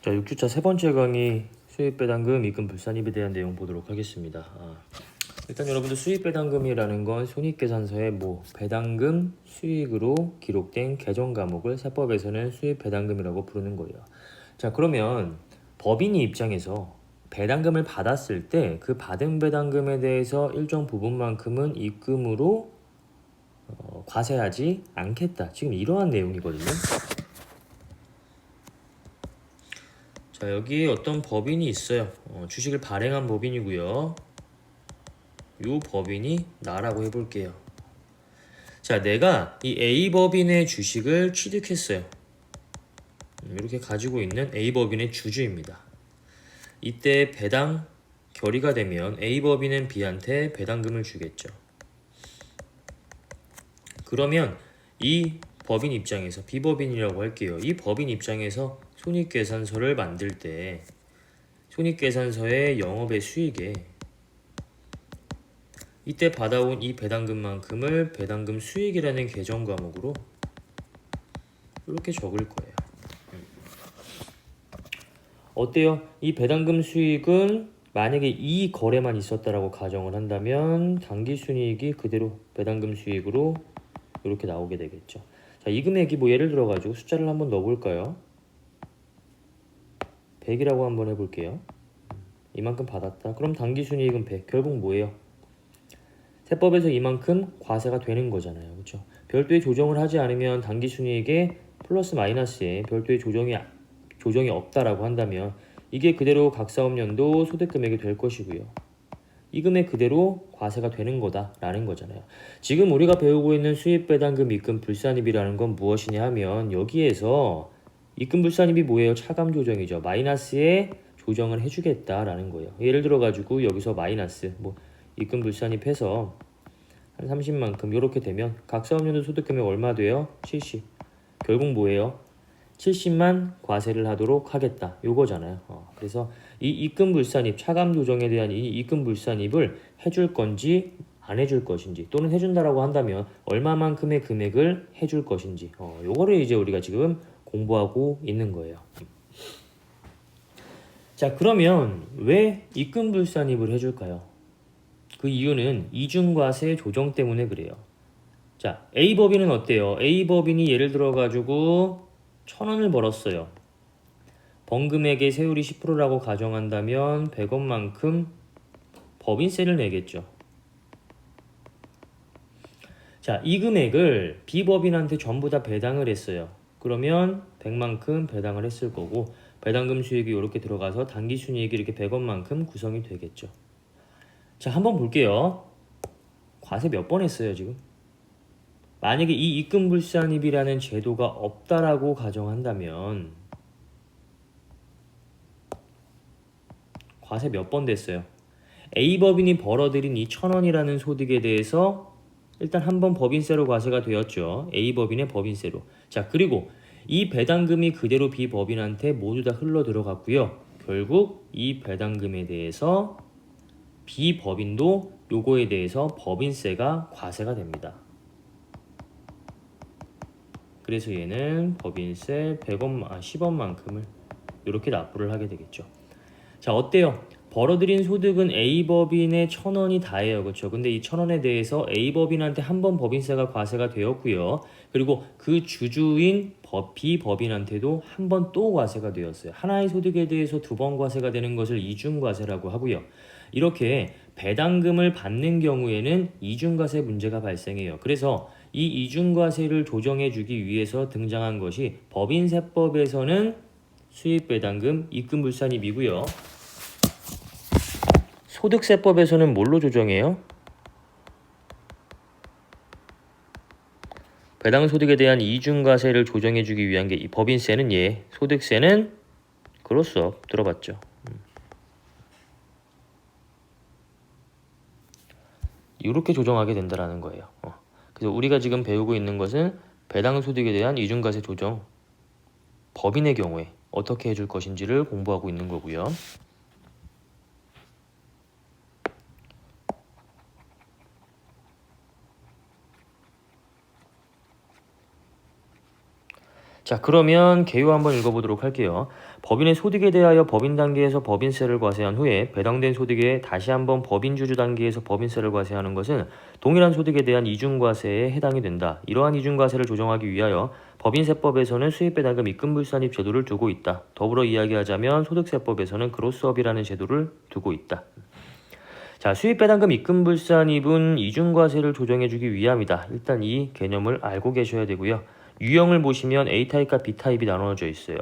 자, 6주차 세 번째 강의 수익배당금, 입금 불산입에 대한 내용 보도록 하겠습니다. 일단 여러분들 수익배당금이라는 건 손익계산서에 배당금 수익으로 기록된 계정 과목을 세법에서는 수익배당금이라고 부르는 거예요. 자, 그러면 법인이 입장에서 배당금을 받았을 때 그 받은 배당금에 대해서 일정 부분만큼은 입금으로 과세하지 않겠다. 지금 이러한 내용이거든요. 자, 여기 어떤 법인이 있어요. 주식을 발행한 법인이고요. 이 법인이 나라고 해볼게요. 자, 내가 이 A 법인의 주식을 취득했어요. 이렇게 가지고 있는 A 법인의 주주입니다. 이때 배당 결의가 되면 A 법인은 B한테 배당금을 주겠죠. 그러면 이 법인 입장에서 B 법인이라고 할게요. 이 법인 입장에서 손익계산서를 만들 때 손익계산서의 영업의 수익에 이때 받아온 이 배당금만큼을 배당금 수익이라는 계정 과목으로 이렇게 적을 거예요. 어때요? 이 배당금 수익은 만약에 이 거래만 있었다라고 가정을 한다면 당기순이익이 그대로 배당금 수익으로 이렇게 나오게 되겠죠. 자, 이 금액이 예를 들어 가지고 숫자를 한번 넣어볼까요? 100이라고 한번 해볼게요. 이만큼 받았다. 그럼 당기순이익은 100. 결국 뭐예요? 세법에서 이만큼 과세가 되는 거잖아요. 그렇죠? 별도의 조정을 하지 않으면 당기순이익에 플러스 마이너스에 별도의 조정이 없다라고 한다면 이게 그대로 각사업년도 소득금액이 될 것이고요. 이 금액 그대로 과세가 되는 거다라는 거잖아요. 지금 우리가 배우고 있는 수입배당금, 입금 불산입이라는 건 무엇이냐 하면 여기에서 입금 불산입이 뭐예요? 차감 조정이죠. 마이너스에 조정을 해주겠다라는 거예요. 예를 들어 가지고 여기서 마이너스 입금 불산입해서 한 30만큼 이렇게 되면 각사업년도 소득금액 얼마 돼요? 70. 결국 뭐예요? 70만 과세를 하도록 하겠다. 요거잖아요. 그래서 이 입금 불산입, 차감 조정에 대한 이 입금 불산입을 해줄 건지 안 해줄 것인지 또는 해준다라고 한다면 얼마만큼의 금액을 해줄 것인지 요거를 이제 우리가 지금 공부하고 있는 거예요. 자, 그러면 왜 입금 불산입을 해줄까요? 그 이유는 이중과세 조정 때문에 그래요. 자, A법인은 어때요? A법인이 예를 들어 가지고 1,000원을 벌었어요. 번금액의 세율이 10%라고 가정한다면 100원만큼 법인세를 내겠죠. 자, 이 금액을 B법인한테 전부 다 배당을 했어요. 그러면 100만큼 배당을 했을 거고 배당금 수익이 이렇게 들어가서 당기순이익이 이렇게 100원만큼 구성이 되겠죠. 자, 한번 볼게요. 과세 몇 번 했어요, 지금? 만약에 이 입금불산입이라는 제도가 없다라고 가정한다면 과세 몇 번 됐어요? A법인이 벌어들인 이 1,000원이라는 소득에 대해서 일단 한 번 법인세로 과세가 되었죠. A법인의 법인세로. 자, 그리고 이 배당금이 그대로 B법인한테 모두 다 흘러 들어갔고요. 결국 이 배당금에 대해서 B법인도 요거에 대해서 법인세가 과세가 됩니다. 그래서 얘는 법인세 10원만큼을 이렇게 납부를 하게 되겠죠. 자, 어때요? 벌어들인 소득은 A법인의 1,000원이 다예요. 그렇죠? 근데 이 1,000원에 대해서 A법인한테 한 번 법인세가 과세가 되었고요. 그리고 그 주주인 B법인한테도 한 번 또 과세가 되었어요. 하나의 소득에 대해서 두 번 과세가 되는 것을 이중과세라고 하고요. 이렇게 배당금을 받는 경우에는 이중과세 문제가 발생해요. 그래서 이 이중과세를 조정해주기 위해서 등장한 것이 법인세법에서는 수입배당금, 입금불산입이고요. 소득세법에서는 뭘로 조정해요? 배당소득에 대한 이중과세를 조정해주기 위한 게 이 법인세는 소득세는 그로써 들어봤죠. 이렇게 조정하게 된다는 거예요. 그래서 우리가 지금 배우고 있는 것은 배당소득에 대한 이중과세 조정, 법인의 경우에 어떻게 해줄 것인지를 공부하고 있는 거고요. 자, 자, 그러면 개요 한번 읽어보도록 할게요. 법인의 소득에 대하여 법인 단계에서 법인세를 과세한 후에 배당된 소득에 다시 한번 법인 주주 단계에서 법인세를 과세하는 것은 동일한 소득에 대한 이중과세에 해당이 된다. 이러한 이중과세를 조정하기 위하여 법인세법에서는 수입배당금 입금불산입 제도를 두고 있다. 더불어 이야기하자면 소득세법에서는 그로스업이라는 제도를 두고 있다. 자, 수입배당금 입금불산입은 이중과세를 조정해주기 위함이다. 일단 이 개념을 알고 계셔야 되고요. 유형을 보시면 A타입과 B타입이 나눠져 있어요.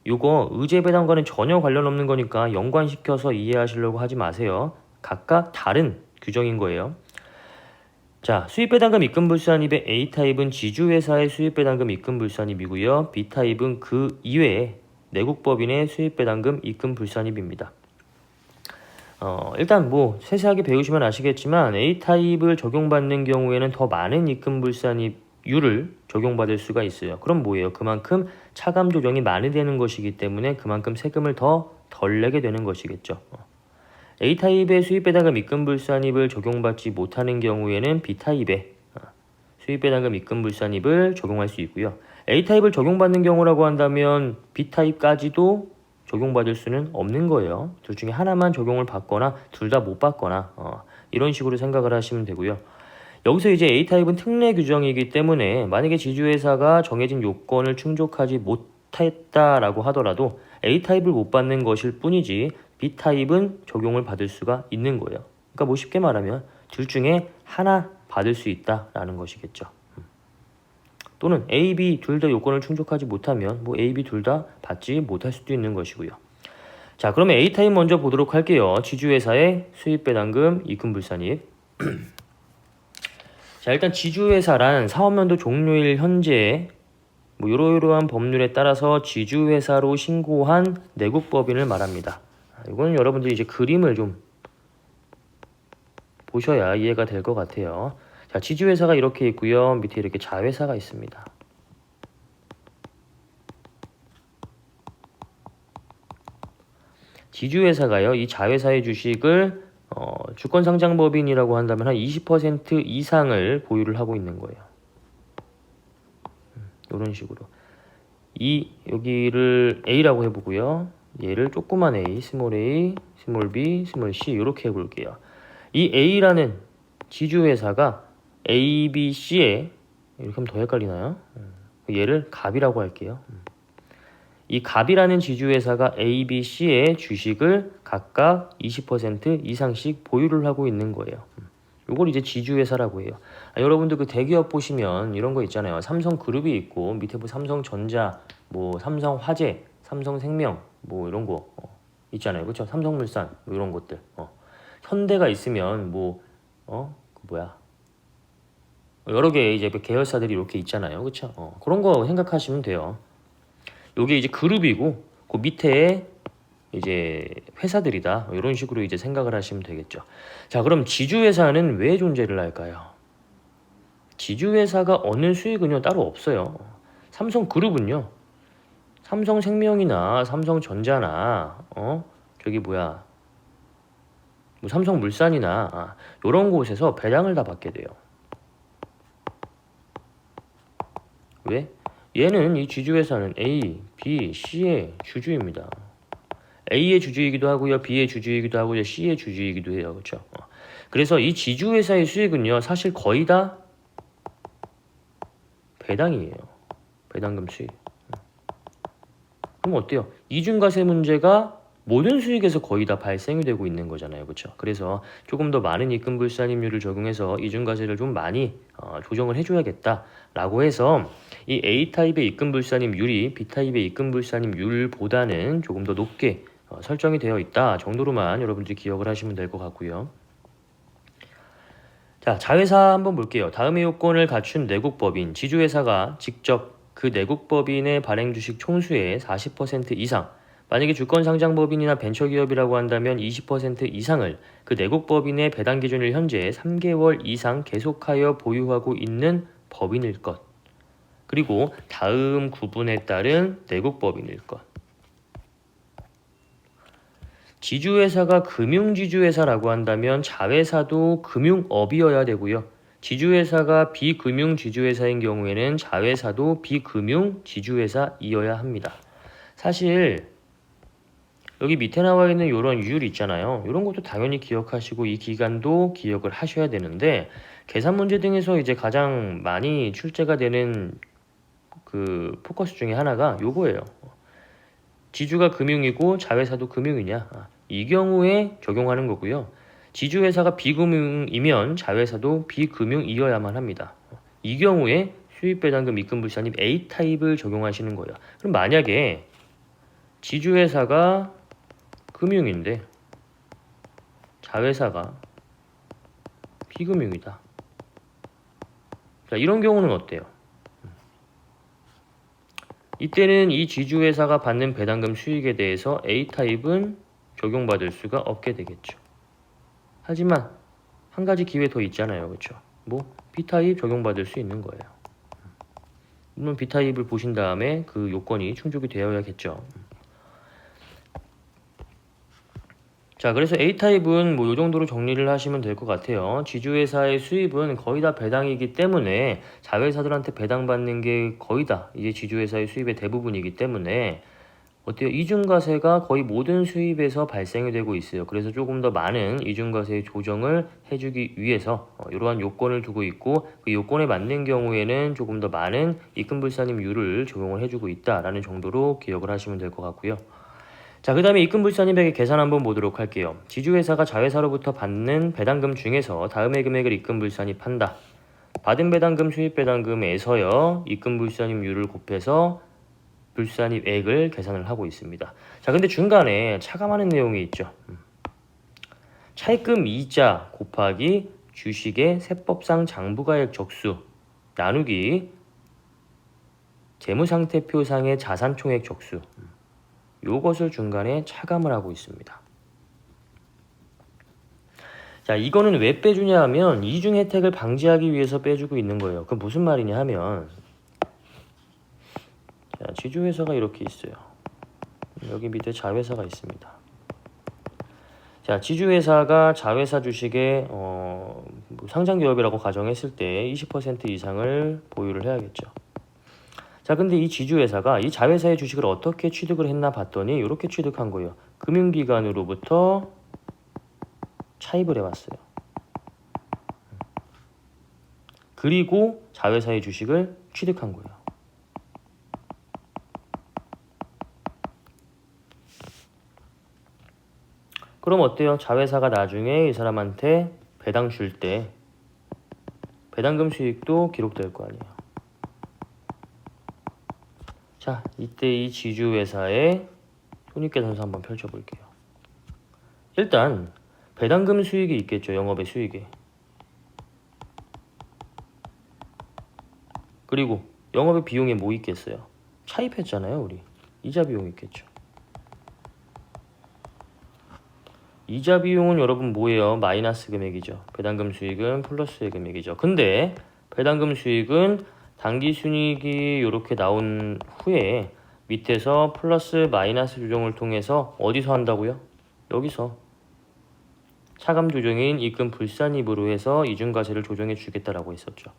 요거 의제배당과는 전혀 관련 없는 거니까 연관시켜서 이해하시려고 하지 마세요. 각각 다른 규정인 거예요. 자, 수입배당금 입금불산입의 A타입은 지주회사의 수입배당금 입금불산입이고요. B타입은 그 이외에 내국법인의 수입배당금 입금불산입입니다. 일단 뭐 세세하게 배우시면 아시겠지만 A타입을 적용받는 경우에는 더 많은 입금불산입률을 적용받을 수가 있어요. 그럼 뭐예요? 그만큼 차감 조정이 많이 되는 것이기 때문에 그만큼 세금을 더 덜 내게 되는 것이겠죠. A타입의 수입배당금 입금불산입을 적용받지 못하는 경우에는 B타입의 수입배당금 입금불산입을 적용할 수 있고요. A타입을 적용받는 경우라고 한다면 B타입까지도 적용받을 수는 없는 거예요. 둘 중에 하나만 적용을 받거나 둘 다 못 받거나 이런 식으로 생각을 하시면 되고요. 여기서 이제 A타입은 특례 규정이기 때문에 만약에 지주회사가 정해진 요건을 충족하지 못했다라고 하더라도 A타입을 못 받는 것일 뿐이지 B타입은 적용을 받을 수가 있는 거예요. 그러니까 뭐 쉽게 말하면 둘 중에 하나 받을 수 있다라는 것이겠죠. 또는 A, B 둘 다 요건을 충족하지 못하면 뭐 A, B 둘 다 받지 못할 수도 있는 것이고요. 자, 그러면 A타입 먼저 보도록 할게요. 지주회사의 수입배당금 입금불산입. 자, 일단 지주회사란 사업연도 종료일 현재 뭐 이러이러한 법률에 따라서 지주회사로 신고한 내국법인을 말합니다. 이거는 여러분들이 이제 그림을 좀 보셔야 이해가 될 것 같아요. 자, 지주회사가 이렇게 있고요. 밑에 이렇게 자회사가 있습니다. 지주회사가요, 이 자회사의 주식을 주권상장법인이라고 한다면 한 20% 이상을 보유를 하고 있는 거예요. 이런 식으로. 여기를 A라고 해보고요. 얘를 조그만 a, 스몰 b, 스몰 c 이렇게 해볼게요. 이 A라는 지주회사가 A, B, C에 이렇게 하면 더 헷갈리나요? 얘를 갑이라고 할게요. 이 갑이라는 지주회사가 A, B, C의 주식을 각각 20% 이상씩 보유를 하고 있는 거예요. 이걸 이제 지주회사라고 해요. 여러분들 그 대기업 보시면 이런 거 있잖아요. 삼성그룹이 있고 밑에 뭐 삼성전자, 뭐 삼성화재, 삼성생명 뭐 이런 거 있잖아요. 그렇죠? 삼성물산 뭐 이런 것들. 현대가 있으면 뭐 여러 개의 이제 계열사들이 이렇게 있잖아요. 그렇죠? 그런 거 생각하시면 돼요. 요게 이제 그룹이고 그 밑에 이제 회사들이다. 이런 식으로 이제 생각을 하시면 되겠죠. 자, 그럼 지주회사는 왜 존재를 할까요? 지주회사가 얻는 수익은요 따로 없어요. 삼성그룹은요, 삼성생명이나 삼성전자나 뭐 삼성물산이나 이런 곳에서 배당을 다 받게 돼요. 왜? 얘는 이 지주회사는 A, B, C의 주주입니다. A의 주주이기도 하고요, B의 주주이기도 하고요, C의 주주이기도 해요. 그렇죠? 그래서 이 지주회사의 수익은요 사실 거의 다 배당이에요. 배당금 수익. 그럼 어때요? 이중과세 문제가 모든 수익에서 거의 다 발생이 되고 있는 거잖아요. 그렇죠? 그래서 조금 더 많은 입금불산입률을 적용해서 이중과세를 좀 많이 조정을 해줘야겠다라고 해서 이 A타입의 입금불산입률이 B타입의 입금불산입률보다는 조금 더 높게 설정이 되어 있다 정도로만 여러분들이 기억을 하시면 될 것 같고요. 자, 자회사 한번 볼게요. 다음의 요건을 갖춘 내국법인, 지주회사가 직접 그 내국법인의 발행주식 총수의 40% 이상, 만약에 주권상장법인이나 벤처기업이라고 한다면 20% 이상을 그 내국법인의 배당기준일 현재 3개월 이상 계속하여 보유하고 있는 법인일 것. 그리고 다음 구분에 따른 내국법인일 것. 지주회사가 금융지주회사라고 한다면 자회사도 금융업이어야 되고요. 지주회사가 비금융 지주회사인 경우에는 자회사도 비금융 지주회사이어야 합니다. 사실 여기 밑에 나와 있는 이런 율 있잖아요. 이런 것도 당연히 기억하시고 이 기간도 기억을 하셔야 되는데 계산 문제 등에서 이제 가장 많이 출제가 되는 그 포커스 중에 하나가 요거예요. 지주가 금융이고 자회사도 금융이냐? 이 경우에 적용하는 거고요. 지주회사가 비금융이면 자회사도 비금융이어야만 합니다. 이 경우에 수입배당금 입금불산입 A타입을 적용하시는 거예요. 그럼 만약에 지주회사가 금융인데 자회사가 비금융이다. 자, 이런 경우는 어때요? 이때는 이 지주회사가 받는 배당금 수익에 대해서 A타입은 적용받을 수가 없게 되겠죠. 하지만 한 가지 기회 더 있잖아요. 그렇죠? 뭐 B타입 적용받을 수 있는 거예요. 물론 B타입을 보신 다음에 그 요건이 충족이 되어야겠죠. 자, 그래서 A타입은 뭐 요 정도로 정리를 하시면 될 것 같아요. 지주회사의 수입은 거의 다 배당이기 때문에 자회사들한테 배당받는 게 거의 다 이제 지주회사의 수입의 대부분이기 때문에 어때요? 이중과세가 거의 모든 수입에서 발생이 되고 있어요. 그래서 조금 더 많은 이중과세 조정을 해주기 위해서 이러한 요건을 두고 있고 그 요건에 맞는 경우에는 조금 더 많은 입금불산임률을 적용을 해주고 있다라는 정도로 기억을 하시면 될 것 같고요. 자, 그 다음에 입금불산임액의 계산 한번 보도록 할게요. 지주회사가 자회사로부터 받는 배당금 중에서 다음의 금액을 입금불산입한다. 받은 배당금 수입배당금에서요 입금불산임률을 곱해서 불산입액을 계산을 하고 있습니다. 자, 근데 중간에 차감하는 내용이 있죠. 차입금 이자 곱하기 주식의 세법상 장부가액 적수 나누기 재무상태표상의 자산총액 적수 요것을 중간에 차감을 하고 있습니다. 자, 이거는 왜 빼주냐 하면 이중 혜택을 방지하기 위해서 빼주고 있는 거예요. 그럼 무슨 말이냐 하면 자, 지주회사가 이렇게 있어요. 여기 밑에 자회사가 있습니다. 자, 지주회사가 자회사 주식의 상장기업이라고 가정했을 때 20% 이상을 보유를 해야겠죠. 자, 근데 이 지주회사가 이 자회사의 주식을 어떻게 취득을 했나 봤더니 이렇게 취득한 거예요. 금융기관으로부터 차입을 해왔어요. 그리고 자회사의 주식을 취득한 거예요. 그럼 어때요? 자회사가 나중에 이 사람한테 배당 줄 때 배당금 수익도 기록될 거 아니에요. 자, 이때 이 지주회사의 손익계산서 한번 펼쳐볼게요. 일단 배당금 수익이 있겠죠. 영업의 수익이. 그리고 영업의 비용에 뭐 있겠어요? 차입했잖아요. 우리. 이자 비용 있겠죠. 이자 비용은 여러분 뭐예요? 마이너스 금액이죠. 배당금 수익은 플러스의 금액이죠. 근데 배당금 수익은 당기순이익이 이렇게 나온 후에 밑에서 플러스 마이너스 조정을 통해서 어디서 한다고요? 여기서 차감 조정인 입금 불산입으로 해서 이중과세를 조정해 주겠다라고 했었죠.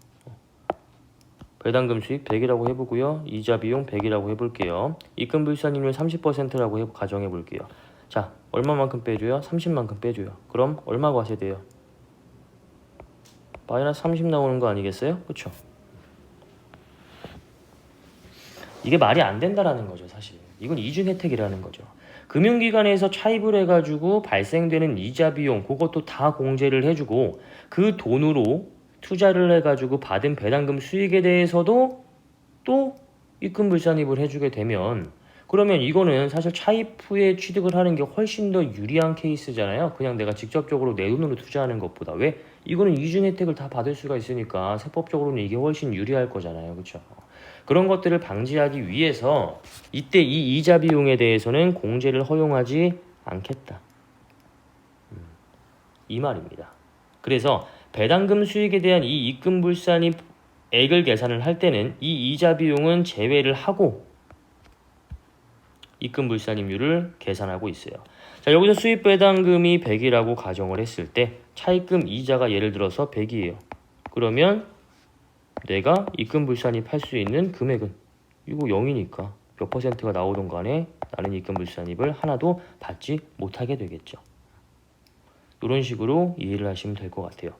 배당금 수익 100이라고 해보고요. 이자 비용 100이라고 해볼게요. 입금 불산입률 30%라고 가정해 볼게요. 자, 얼마만큼 빼줘요? 30만큼 빼줘요. 그럼 얼마 과세돼요? 마이너스 30 나오는 거 아니겠어요? 그쵸? 이게 말이 안 된다라는 거죠, 사실. 이건 이중 혜택이라는 거죠. 금융기관에서 차입을 해가지고 발생되는 이자 비용, 그것도 다 공제를 해주고 그 돈으로 투자를 해가지고 받은 배당금 수익에 대해서도 또 입금불산입을 해주게 되면 그러면 이거는 사실 차입 후에 취득을 하는 게 훨씬 더 유리한 케이스잖아요. 그냥 내가 직접적으로 내 돈으로 투자하는 것보다. 왜? 이거는 이중 혜택을 다 받을 수가 있으니까 세법적으로는 이게 훨씬 유리할 거잖아요. 그렇죠? 그런 것들을 방지하기 위해서 이때 이 이자 비용에 대해서는 공제를 허용하지 않겠다. 이 말입니다. 그래서 배당금 수익에 대한 이 입금불산입액을 계산을 할 때는 이 이자 비용은 제외를 하고 입금불산입률을 계산하고 있어요. 자, 여기서 수입배당금이 100이라고 가정을 했을 때 차입금 이자가 예를 들어서 100이에요. 그러면 내가 입금불산입 할 수 있는 금액은 이거 0이니까 몇 퍼센트가 나오던 간에 나는 입금불산입을 하나도 받지 못하게 되겠죠. 이런 식으로 이해를 하시면 될 것 같아요.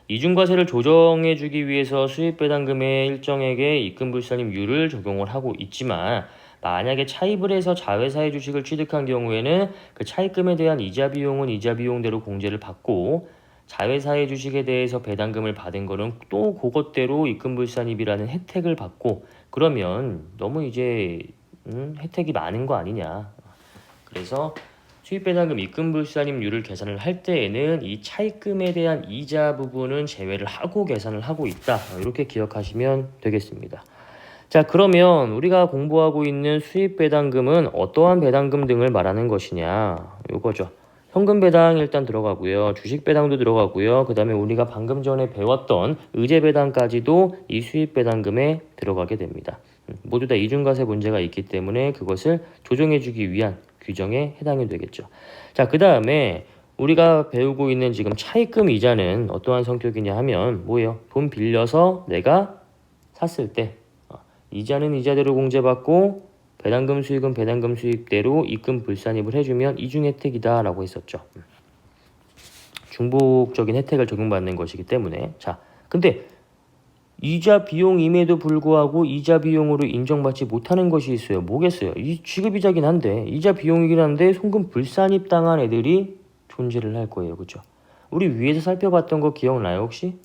이중과세를 조정해주기 위해서 수입배당금의 일정액의 입금불산입률을 적용을 하고 있지만 만약에 차입을 해서 자회사의 주식을 취득한 경우에는 그 차입금에 대한 이자 비용은 이자 비용대로 공제를 받고 자회사의 주식에 대해서 배당금을 받은 거는 또 그것대로 입금불산입이라는 혜택을 받고 그러면 너무 이제 혜택이 많은 거 아니냐. 그래서 수입배당금 입금불산입률을 계산을 할 때에는 이 차입금에 대한 이자 부분은 제외를 하고 계산을 하고 있다. 이렇게 기억하시면 되겠습니다. 자, 그러면 우리가 공부하고 있는 수입배당금은 어떠한 배당금 등을 말하는 것이냐. 요거죠. 현금배당 일단 들어가고요. 주식배당도 들어가고요. 그 다음에 우리가 방금 전에 배웠던 의제배당까지도 이 수입배당금에 들어가게 됩니다. 모두 다 이중과세 문제가 있기 때문에 그것을 조정해주기 위한 규정에 해당이 되겠죠. 자, 그 다음에 우리가 배우고 있는 지금 차입금 이자는 어떠한 성격이냐 하면 뭐예요? 돈 빌려서 내가 샀을 때 이자는 이자대로 공제받고 배당금 수익은 배당금 수익대로 입금 불산입을 해주면 이중 혜택이다 라고 했었죠. 중복적인 혜택을 적용받는 것이기 때문에 자, 근데 이자 비용임에도 불구하고 이자 비용으로 인정받지 못하는 것이 있어요. 뭐겠어요? 이 지급이자긴 한데 이자 비용이긴 한데 송금 불산입 당한 애들이 존재를 할 거예요. 그렇죠? 우리 위에서 살펴봤던 거 기억나요 혹시?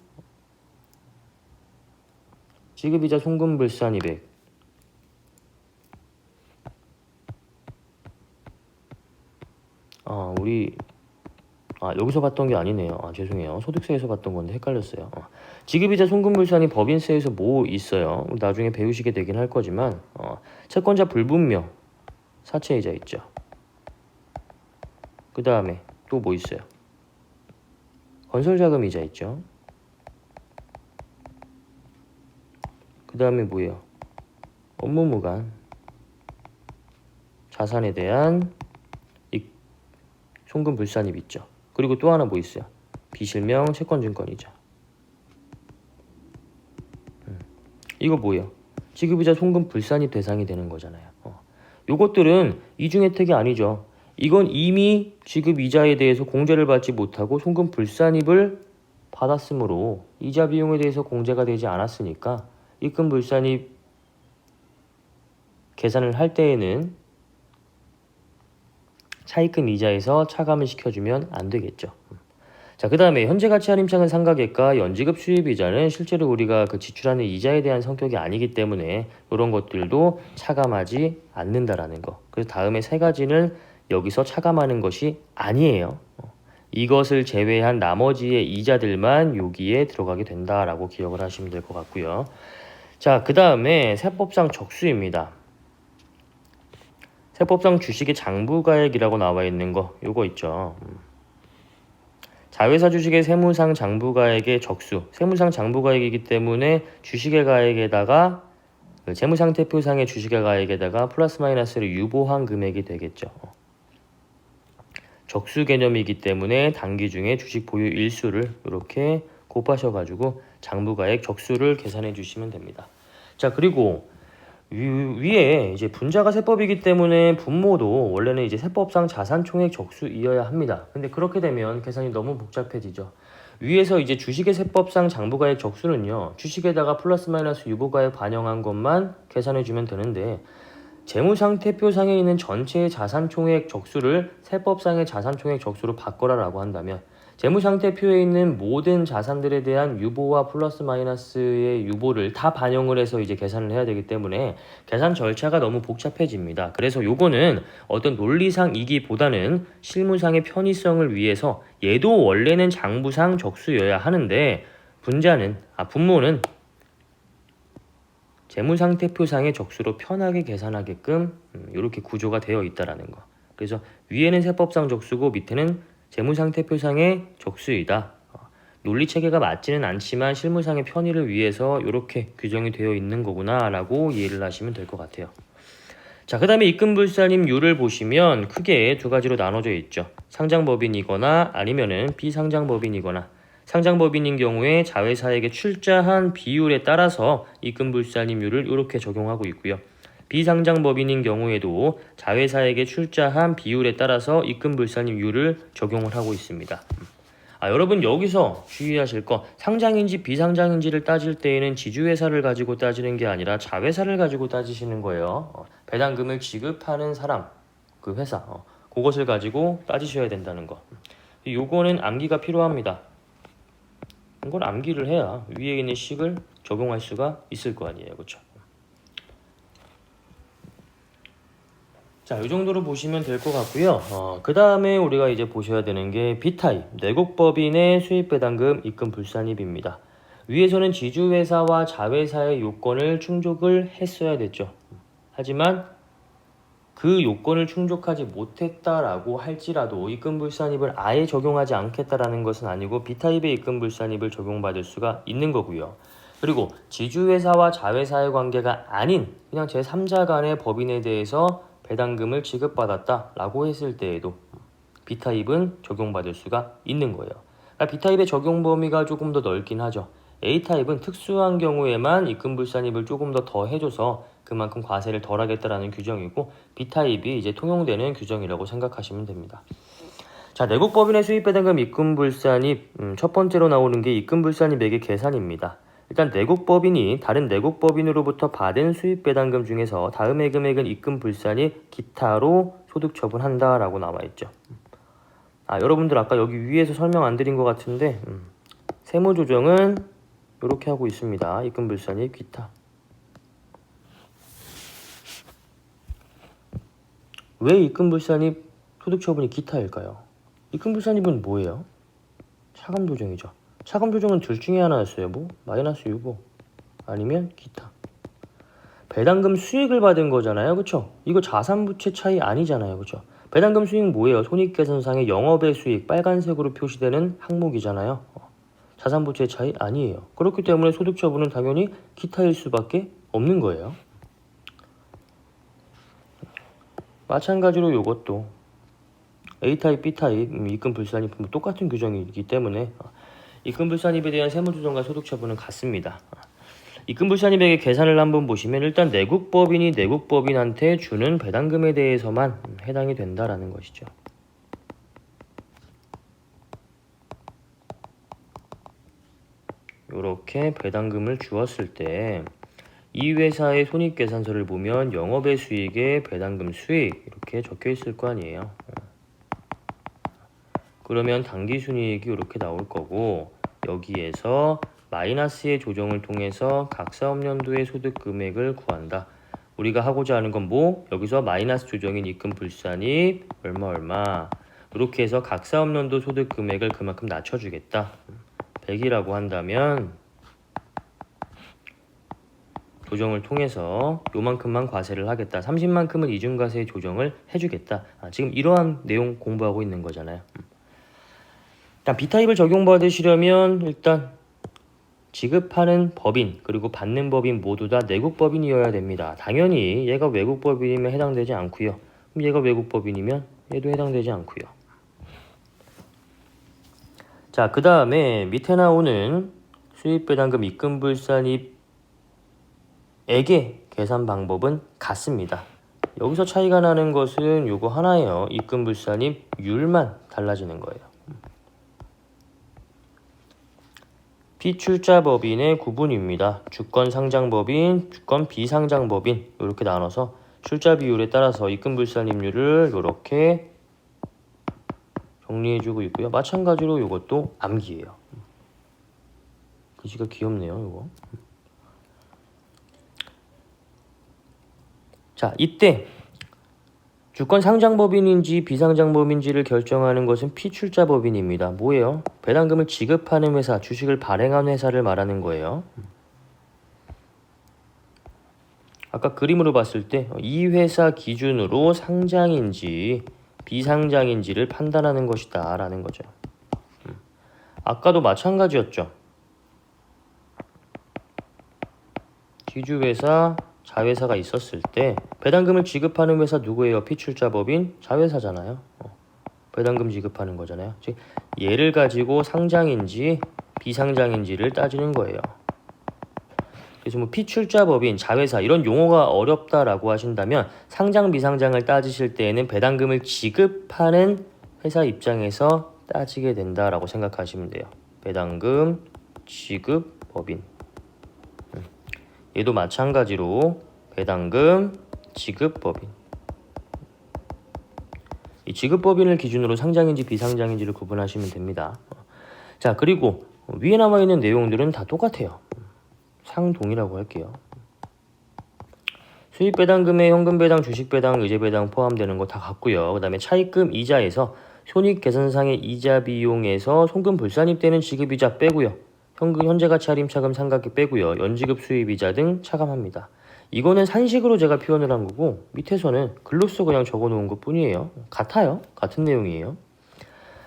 지급이자 송금 불산입액 여기서 봤던 게 아니네요. 죄송해요. 소득세에서 봤던 건데 헷갈렸어요. 지급이자 송금불산이 법인세에서 뭐 있어요. 나중에 배우시게 되긴 할 거지만 채권자 불분명 사채이자 있죠. 그 다음에 또 뭐 있어요. 건설자금이자 있죠. 그 다음에 뭐예요. 업무무관 자산에 대한 송금불산입 있죠. 그리고 또 하나 뭐 있어요? 비실명 채권증권이자. 이거 뭐예요? 지급이자 송금불산입 대상이 되는 거잖아요. 요것들은 이중 혜택이 아니죠. 이건 이미 지급이자에 대해서 공제를 받지 못하고 송금불산입을 받았으므로 이자 비용에 대해서 공제가 되지 않았으니까 입금불산입 계산을 할 때에는 차입금 이자에서 차감을 시켜주면 안 되겠죠. 자, 그 다음에 현재가치 할인차는 상가객과 연지급 수입이자는 실제로 우리가 그 지출하는 이자에 대한 성격이 아니기 때문에 이런 것들도 차감하지 않는다라는 거. 그래서 다음에 세 가지는 여기서 차감하는 것이 아니에요. 이것을 제외한 나머지의 이자들만 여기에 들어가게 된다라고 기억을 하시면 될 것 같고요. 자, 그 다음에 세법상 적수입니다. 세법상 주식의 장부가액이라고 나와 있는 거 요거 있죠. 자회사 주식의 세무상 장부가액의 적수, 세무상 장부가액이기 때문에 주식의 가액에다가 재무상태표상의 주식의 가액에다가 플러스 마이너스를 유보한 금액이 되겠죠. 적수 개념이기 때문에 단기 중에 주식 보유 일수를 이렇게 곱하셔가지고 장부가액 적수를 계산해 주시면 됩니다. 자, 그리고 위에 이제 분자가 세법이기 때문에 분모도 원래는 이제 세법상 자산총액 적수이어야 합니다. 근데 그렇게 되면 계산이 너무 복잡해지죠. 위에서 이제 주식의 세법상 장부가액 적수는요, 주식에다가 플러스 마이너스 유보가액 반영한 것만 계산해주면 되는데 재무상태표상에 있는 전체의 자산총액 적수를 세법상의 자산총액 적수로 바꿔라라고 한다면 재무상태표에 있는 모든 자산들에 대한 유보와 플러스 마이너스의 유보를 다 반영을 해서 이제 계산을 해야 되기 때문에 계산 절차가 너무 복잡해집니다. 그래서 요거는 어떤 논리상이기보다는 실무상의 편의성을 위해서 얘도 원래는 장부상 적수여야 하는데 분모는 재무상태표상의 적수로 편하게 계산하게끔 이렇게 구조가 되어 있다라는 거. 그래서 위에는 세법상 적수고 밑에는 재무상태표상의 적수이다. 논리체계가 맞지는 않지만 실무상의 편의를 위해서 이렇게 규정이 되어 있는 거구나 라고 이해를 하시면 될 것 같아요. 자, 그 다음에 입금불산입률을 보시면 크게 두 가지로 나눠져 있죠. 상장법인이거나 아니면은 비상장법인이거나 상장법인인 경우에 자회사에게 출자한 비율에 따라서 입금불산임률을 이렇게 적용하고 있고요. 비상장법인인 경우에도 자회사에게 출자한 비율에 따라서 입금불산임률을 적용을 하고 있습니다. 여러분 여기서 주의하실 거, 상장인지 비상장인지를 따질 때에는 지주회사를 가지고 따지는 게 아니라 자회사를 가지고 따지시는 거예요. 배당금을 지급하는 사람, 그 회사, 그것을 가지고 따지셔야 된다는 거. 요거는 암기가 필요합니다. 이걸 암기를 해야 위에 있는 식을 적용할 수가 있을 거 아니에요. 그렇죠? 자, 이 정도로 보시면 될 것 같고요. 그 다음에 우리가 이제 보셔야 되는 게 B타입, 내국법인의 수입배당금 입금불산입입니다. 위에서는 지주회사와 자회사의 요건을 충족을 했어야 됐죠. 하지만 그 요건을 충족하지 못했다라고 할지라도 입금불산입을 아예 적용하지 않겠다라는 것은 아니고 B타입의 입금불산입을 적용받을 수가 있는 거고요. 그리고 지주회사와 자회사의 관계가 아닌 그냥 제3자 간의 법인에 대해서 배당금을 지급받았다라고 했을 때에도 B타입은 적용받을 수가 있는 거예요. 그러니까 B타입의 적용 범위가 조금 더 넓긴 하죠. A타입은 특수한 경우에만 입금불산입을 조금 더 해줘서 그만큼 과세를 덜 하겠다라는 규정이고, B타입이 이제 통용되는 규정이라고 생각하시면 됩니다. 자, 내국법인의 수입배당금 입금불산입, 첫 번째로 나오는 게 입금불산입액의 계산입니다. 일단 내국법인이 다른 내국법인으로부터 받은 수입배당금 중에서 다음의 금액은 입금불산입 기타로 소득처분한다라고 나와있죠. 여러분들 아까 여기 위에서 설명 안 드린 것 같은데 세무조정은 이렇게 하고 있습니다. 입금불산입 기타. 왜 입금불산입 소득처분이 기타일까요? 입금불산입은 뭐예요? 차감조정이죠. 차감조정은 둘 중에 하나였어요. 뭐? 마이너스 유보 아니면 기타. 배당금 수익을 받은 거잖아요. 그쵸? 이거 자산부채 차이 아니잖아요. 그쵸? 배당금 수익 뭐예요? 손익계산상의 영업의 수익 빨간색으로 표시되는 항목이잖아요. 자산부채 차이 아니에요. 그렇기 때문에 소득처분은 당연히 기타일 수밖에 없는 거예요. 마찬가지로 이것도 A타입, B타입 입금불산입 똑같은 규정이기 때문에 입금불산입에 대한 세무조정과 소득처분은 같습니다. 입금불산입액의 계산을 한번 보시면 일단 내국법인이 내국법인한테 주는 배당금에 대해서만 해당이 된다라는 것이죠. 이렇게 배당금을 주었을 때 이 회사의 손익계산서를 보면 영업의 수익에 배당금 수익 이렇게 적혀 있을 거 아니에요. 그러면 당기순이익이 이렇게 나올 거고, 여기에서 마이너스의 조정을 통해서 각 사업연도의 소득 금액을 구한다. 우리가 하고자 하는 건 뭐? 여기서 마이너스 조정인 입금불산입 얼마 이렇게 해서 각 사업연도 소득 금액을 그만큼 낮춰주겠다. 100이라고 한다면 조정을 통해서 요만큼만 과세를 하겠다. 30만큼은 이중과세 조정을 해주겠다. 지금 이러한 내용 공부하고 있는 거잖아요. 일단 B타입을 적용받으시려면 일단 지급하는 법인 그리고 받는 법인 모두 다 내국법인이어야 됩니다. 당연히 얘가 외국법인이면 해당되지 않고요. 그럼 얘가 외국법인이면 얘도 해당되지 않고요. 자, 그 다음에 밑에 나오는 수입배당금 입금불산입액의 계산 방법은 같습니다. 여기서 차이가 나는 것은 요거 하나예요. 입금불산입률만 달라지는 거예요. 피출자법인의 구분입니다. 주권상장법인, 주권 비상장법인 이렇게 나눠서 출자 비율에 따라서 입금불산입률을 이렇게 정리해주고 있고요. 마찬가지로 이것도 암기예요. 글씨가 귀엽네요. 이거. 자, 이때 주권 상장법인인지 비상장법인지를 결정하는 것은 피출자법인입니다. 뭐예요? 배당금을 지급하는 회사, 주식을 발행한 회사를 말하는 거예요. 아까 그림으로 봤을 때 이 회사 기준으로 상장인지 비상장인지를 판단하는 것이다 라는 거죠. 아까도 마찬가지였죠. 지주회사, 자회사가 있었을 때 배당금을 지급하는 회사 누구예요? 피출자법인 자회사잖아요. 배당금 지급하는 거잖아요. 즉 얘를 가지고 상장인지 비상장인지를 따지는 거예요. 그래서 뭐 피출자법인, 자회사 이런 용어가 어렵다라고 하신다면 상장 비상장을 따지실 때에는 배당금을 지급하는 회사 입장에서 따지게 된다라고 생각하시면 돼요. 배당금 지급법인. 얘도 마찬가지로 배당금 지급법인. 이 지급법인을 기준으로 상장인지 비상장인지를 구분하시면 됩니다. 자, 그리고 위에 나와 있는 내용들은 다 똑같아요. 상동이라고 할게요. 수입 배당금에 현금 배당, 주식 배당, 의제 배당 포함되는 거 다 같고요. 그 다음에 차입금 이자에서 손익 계산상의 이자 비용에서 송금 불산입 때는 지급이자 빼고요. 현금 현재 가치 할인 차금 상각이 빼고요. 연지급 수입 이자 등 차감합니다. 이거는 산식으로 제가 표현을 한 거고 밑에서는 글로써 그냥 적어 놓은 것 뿐이에요. 같아요. 같은 내용이에요.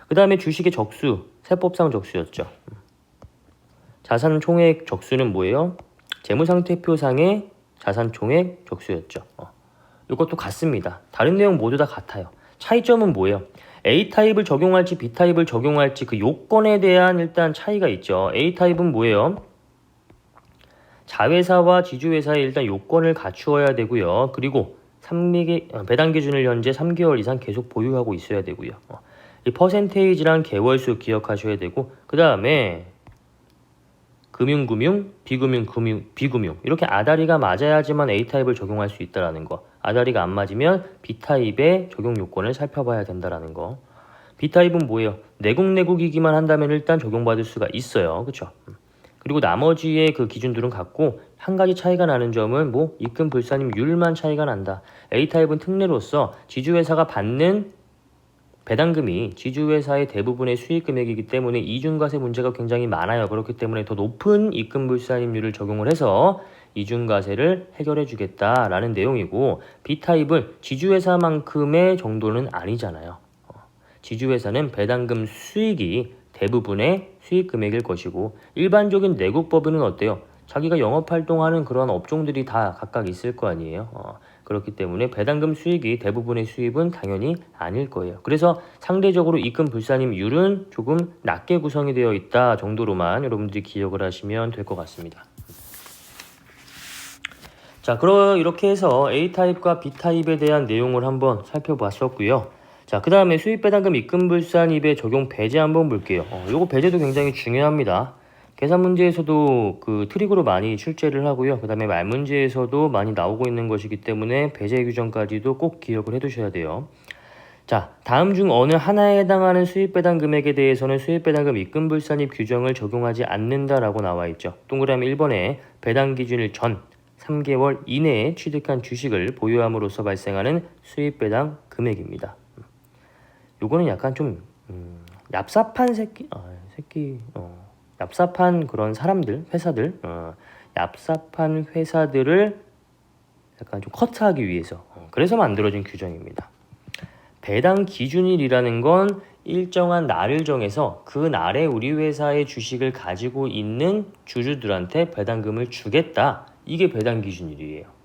그 다음에 주식의 적수, 세법상 적수였죠. 자산 총액 적수는 뭐예요? 재무상태표상의 자산 총액 적수였죠. 이것도 같습니다. 다른 내용 모두 다 같아요. 차이점은 뭐예요? A타입을 적용할지 B타입을 적용할지 그 요건에 대한 일단 차이가 있죠. A타입은 뭐예요? 자회사와 지주회사의 일단 요건을 갖추어야 되고요. 그리고 배당 기준을 현재 3개월 이상 계속 보유하고 있어야 되고요. 이 퍼센테이지랑 개월수 기억하셔야 되고 그 다음에 금융, 비금융 이렇게 아다리가 맞아야지만 A타입을 적용할 수 있다는 거. 아다리가 안 맞으면 B타입의 적용 요건을 살펴봐야 된다는 거. B타입은 뭐예요? 내국이기만 한다면 일단 적용받을 수가 있어요. 그렇죠? 그리고 나머지의 그 기준들은 같고 한 가지 차이가 나는 점은 뭐 입금 불산임률만 차이가 난다. A타입은 특례로서 지주회사가 받는 배당금이 지주회사의 대부분의 수익 금액이기 때문에 이중과세 문제가 굉장히 많아요. 그렇기 때문에 더 높은 입금 불산임률을 적용을 해서 이중과세를 해결해 주겠다라는 내용이고 B타입은 지주회사만큼의 정도는 아니잖아요. 지주회사는 배당금 수익이 대부분의 수익 금액일 것이고 일반적인 내국법인은 어때요? 자기가 영업활동하는 그런 업종들이 다 각각 있을 거 아니에요. 그렇기 때문에 배당금 수익이 대부분의 수입은 당연히 아닐 거예요. 그래서 상대적으로 입금 불산임률은 조금 낮게 구성이 되어 있다 정도로만 여러분들이 기억을 하시면 될 것 같습니다. 자, 그럼 이렇게 해서 A타입과 B타입에 대한 내용을 한번 살펴봤었고요. 자, 그 다음에 수입배당금 입금불산입의 적용 배제 한번 볼게요. 요거 배제도 굉장히 중요합니다. 계산 문제에서도 그 트릭으로 많이 출제를 하고요. 그 다음에 말 문제에서도 많이 나오고 있는 것이기 때문에 배제 규정까지도 꼭 기억을 해두셔야 돼요. 자, 다음 중 어느 하나에 해당하는 수입배당 금액에 대해서는 수입배당금 입금불산입 규정을 적용하지 않는다라고 나와 있죠. 동그라미 1번에 배당 기준일 전 3개월 이내에 취득한 주식을 보유함으로써 발생하는 수입배당 금액입니다. 요거는 약간 좀 얍삽한 얍삽한 그런 사람들, 회사들, 얍삽한 회사들을 약간 좀 커트하기 위해서 그래서 만들어진 규정입니다. 배당 기준일이라는 건 일정한 날을 정해서 그 날에 우리 회사의 주식을 가지고 있는 주주들한테 배당금을 주겠다. 이게 배당 기준일이에요.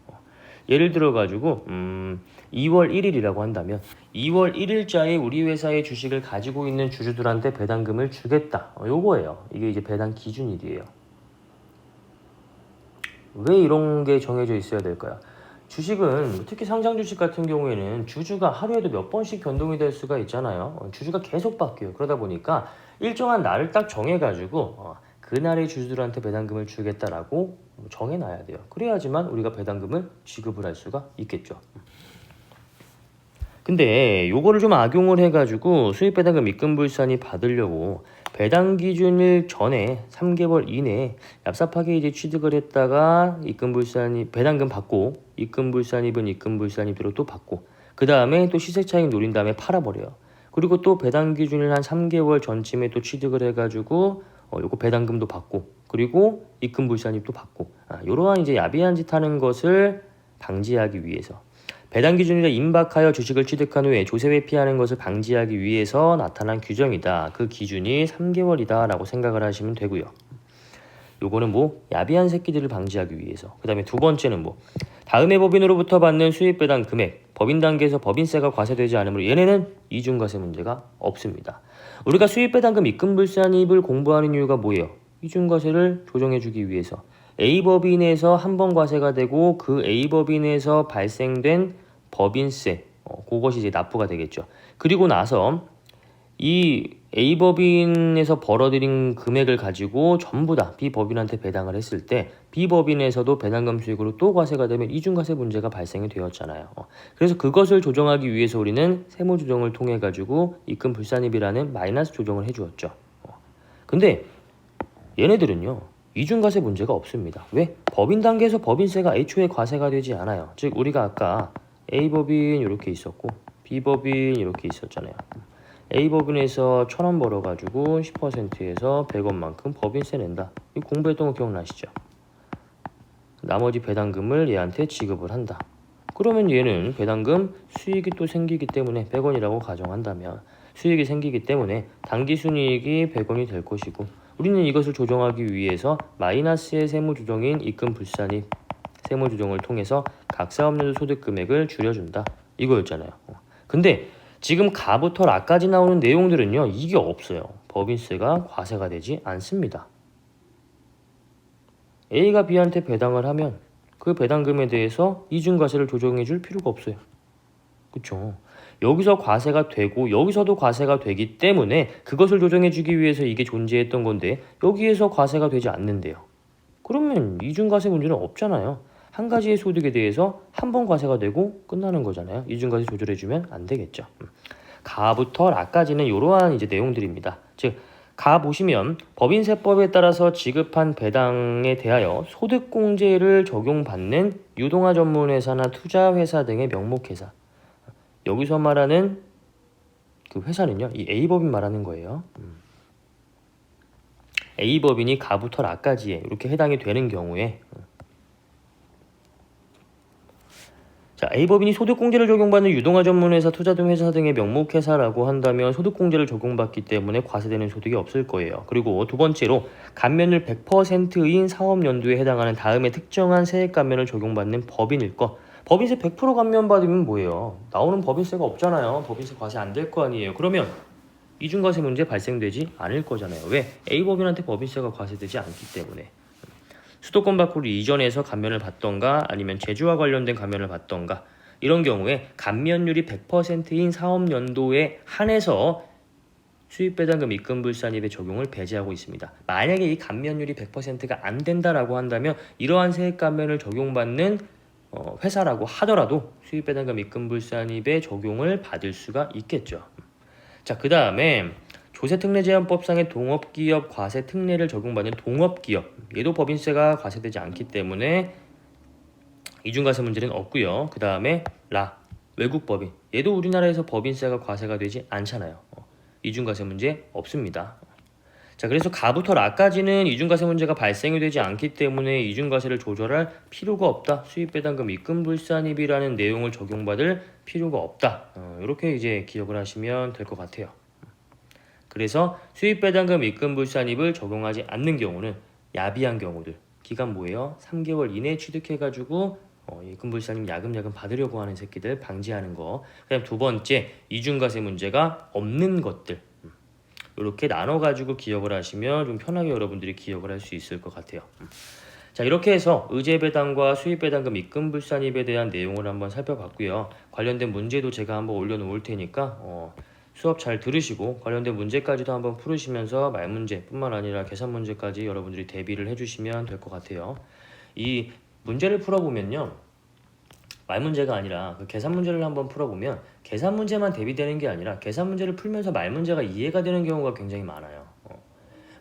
예를 들어 가지고 2월 1일이라고 한다면 2월 1일자에 우리 회사의 주식을 가지고 있는 주주들한테 배당금을 주겠다. 요거예요. 이게 이제 배당 기준일이에요. 왜 이런 게 정해져 있어야 될까요? 주식은 특히 상장 주식 같은 경우에는 주주가 하루에도 몇 번씩 변동이 될 수가 있잖아요. 주주가 계속 바뀌어요. 그러다 보니까 일정한 날을 딱 정해가지고 그날의 주주들한테 배당금을 주겠다라고 정해놔야 돼요. 그래야지만 우리가 배당금을 지급을 할 수가 있겠죠. 근데 요거를 좀 악용을 해가지고 수입배당금 입금불산이 받으려고 배당 기준일 전에 3개월 이내에 얍삽하게 이제 취득을 했다가 입금불산이 배당금 받고 입금불산입은 입금불산입대로 또 받고 그 다음에 또 시세차익 노린 다음에 팔아버려요. 그리고 또 배당 기준일 한 3개월 전쯤에 또 취득을 해가지고 요거 배당금도 받고 그리고 입금불산입도 받고 이러한 이제 야비한 짓 하는 것을 방지하기 위해서 배당 기준일에 임박하여 주식을 취득한 후에 조세 회피하는 것을 방지하기 위해서 나타난 규정이다. 그 기준이 3개월이다 라고 생각을 하시면 되고요. 요거는 뭐 야비한 새끼들을 방지하기 위해서. 그 다음에 두 번째는 뭐 다음의 법인으로부터 받는 수입 배당 금액 법인 단계에서 법인세가 과세되지 않으므로 얘네는 이중과세 문제가 없습니다. 우리가 수입 배당금 입금 불산입을 공부하는 이유가 뭐예요? 이중과세를 조정해주기 위해서. A법인에서 한 번 과세가 되고 그 A법인에서 발생된 법인세 그것이 이제 납부가 되겠죠. 그리고 나서 이 A법인에서 벌어들인 금액을 가지고 전부 다 B법인한테 배당을 했을 때 B법인에서도 배당금 수익으로 또 과세가 되면 이중과세 문제가 발생이 되었잖아요. 그래서 그것을 조정하기 위해서 우리는 세무조정을 통해 가지고 입금 불산입이라는 마이너스 조정을 해주었죠. 근데 얘네들은요 이중과세 문제가 없습니다. 왜? 법인 단계에서 법인세가 애초에 과세가 되지 않아요. 즉 우리가 아까 A법인 이렇게 있었고 B법인 이렇게 있었잖아요. A법인에서 1,000원 벌어가지고 10%에서 100원만큼 법인세 낸다. 이거 공부했던 거 기억나시죠? 나머지 배당금을 얘한테 지급을 한다. 그러면 얘는 배당금 수익이 또 생기기 때문에 100원이라고 가정한다면 수익이 생기기 때문에 당기순이익이 100원이 될 것이고 우리는 이것을 조정하기 위해서 마이너스의 세무조정인 입금불산입 세무조정을 통해서 각 사업연도 소득금액을 줄여준다. 이거였잖아요. 근데 지금 가부터 라까지 나오는 내용들은요. 이게 없어요. 법인세가 과세가 되지 않습니다. A가 B한테 배당을 하면 그 배당금에 대해서 이중과세를 조정해 줄 필요가 없어요. 그쵸? 여기서 과세가 되고 여기서도 과세가 되기 때문에 그것을 조정해 주기 위해서 이게 존재했던 건데 여기에서 과세가 되지 않는데요. 그러면 이중과세 문제는 없잖아요. 한 가지의 소득에 대해서 한 번 과세가 되고 끝나는 거잖아요. 이중과세 조절해 주면 안 되겠죠. 가부터 라까지는 이러한 이제 내용들입니다. 즉 가 보시면 법인세법에 따라서 지급한 배당에 대하여 소득공제를 적용받는 유동화 전문회사나 투자회사 등의 명목회사. 여기서 말하는 그 회사는요, 이 A법인 말하는 거예요. A법인이 가부터 라까지에 이렇게 해당이 되는 경우에 자, A법인이 소득공제를 적용받는 유동화 전문회사, 투자등회사 등의 명목회사라고 한다면 소득공제를 적용받기 때문에 과세되는 소득이 없을 거예요. 그리고 두 번째로 감면율 100%인 사업연도에 해당하는 다음에 특정한 세액 감면을 적용받는 법인일 것. 법인세 100% 감면받으면 뭐예요? 나오는 법인세가 없잖아요. 법인세 과세 안 될 거 아니에요. 그러면 이중과세 문제 발생되지 않을 거잖아요. 왜? A법인한테 법인세가 과세되지 않기 때문에. 수도권 밖으로 이전해서 감면을 받던가 아니면 제주와 관련된 감면을 받던가 이런 경우에 감면율이 100%인 사업연도에 한해서 수입배당금 입금불산입의 적용을 배제하고 있습니다. 만약에 이 감면율이 100%가 안 된다라고 한다면 이러한 세액 감면을 적용받는 회사라고 하더라도 수입배당금 입금불산입의 적용을 받을 수가 있겠죠. 자, 그 다음에 조세특례제한법상의 동업기업 과세 특례를 적용받는 동업기업 얘도 법인세가 과세되지 않기 때문에 이중과세 문제는 없고요. 그 다음에 외국법인 얘도 우리나라에서 법인세가 과세가 되지 않잖아요. 이중과세 문제 없습니다. 자, 그래서 가부터 라까지는 이중과세 문제가 발생이 되지 않기 때문에 이중과세를 조절할 필요가 없다. 수입배당금 입금불산입이라는 내용을 적용받을 필요가 없다. 이렇게 이제 기억을 하시면 될 것 같아요. 그래서 수입배당금 입금불산입을 적용하지 않는 경우는 야비한 경우들 기간 뭐예요? 3개월 이내에 취득해가지고 입금불산입 야금야금 받으려고 하는 새끼들 방지하는 거. 그다음 두 번째 이중과세 문제가 없는 것들 이렇게 나눠가지고 기억을 하시면 좀 편하게 여러분들이 기억을 할 수 있을 것 같아요. 자, 이렇게 해서 의제배당과 수입배당금 입금불산입에 대한 내용을 한번 살펴봤고요. 관련된 문제도 제가 한번 올려놓을 테니까 수업 잘 들으시고 관련된 문제까지도 한번 풀으시면서 말문제뿐만 아니라 계산 문제까지 여러분들이 대비를 해주시면 될 것 같아요. 이 문제를 풀어보면요. 말문제가 아니라 그 계산 문제를 한번 풀어보면 계산 문제만 대비되는 게 아니라 계산 문제를 풀면서 말문제가 이해가 되는 경우가 굉장히 많아요.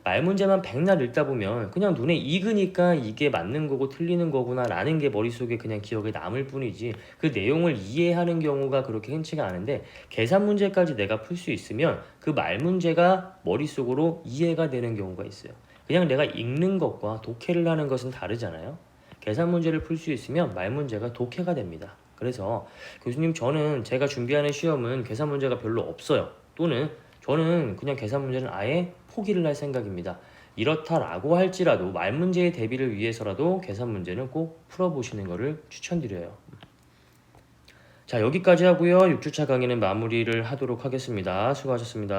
말문제만 백날 읽다 보면 그냥 눈에 익으니까 이게 맞는 거고 틀리는 거구나 라는 게 머릿속에 그냥 기억에 남을 뿐이지 그 내용을 이해하는 경우가 그렇게 흔치가 않은데 계산 문제까지 내가 풀 수 있으면 그 말문제가 머릿속으로 이해가 되는 경우가 있어요. 그냥 내가 읽는 것과 독해를 하는 것은 다르잖아요. 계산 문제를 풀 수 있으면 말문제가 독해가 됩니다. 그래서 교수님 저는 제가 준비하는 시험은 계산 문제가 별로 없어요. 또는 저는 그냥 계산 문제는 아예 포기를 할 생각입니다. 이렇다라고 할지라도 말 문제의 대비를 위해서라도 계산 문제는 꼭 풀어보시는 것을 추천드려요. 자, 여기까지 하고요. 6주차 강의는 마무리를 하도록 하겠습니다. 수고하셨습니다.